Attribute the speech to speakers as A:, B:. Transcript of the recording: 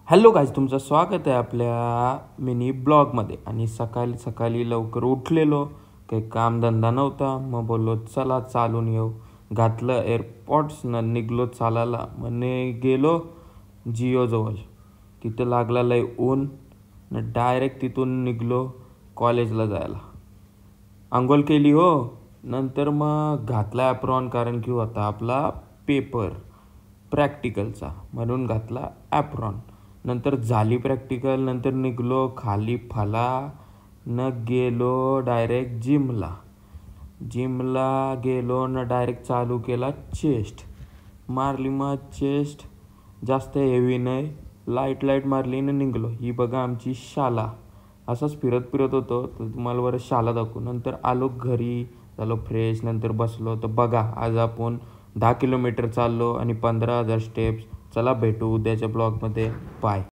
A: Hello guys, तुमचं स्वागत आहे आपल्या मिनी ब्लॉगमध्ये. आणि सकाळी सकाळी लवकर उठलेलो, काही कामधंदा नव्हता, मग बोललो चला चालून येऊ. घातलं एअरपॉड्स न निघलो चालायला. म्हणे गेलो जिओजवळ, तिथं लागला लय ऊन न डायरेक्ट तिथून निघलो कॉलेजला जायला. आंघोळ केली हो, नंतर मग घातला ॲप्रॉन, कारण की होता आपला पेपर प्रॅक्टिकलचा, म्हणून घातला ॲप्रॉन. नंतर झाली प्रॅक्टिकल, नंतर निघलो खाली फला न गेलो डायरेक्ट जिमला गेलो न डायरेक्ट चालू केला चेस्ट मारली. मग चेस्ट जास्त हेवी नाही, लाईट मारली न निघलो. ही बघा आमची शाला. असंच फिरत होतो तर तुम्हाला बरं शाला दाखवू. नंतर आलो घरी, झालो फ्रेश, नंतर बसलो. तर बघा आज आपण 10 किलोमीटर चाललो आणि 15,000 स्टेप्स. चला भेटू उद्याच्या ब्लॉगमध्ये. बाय.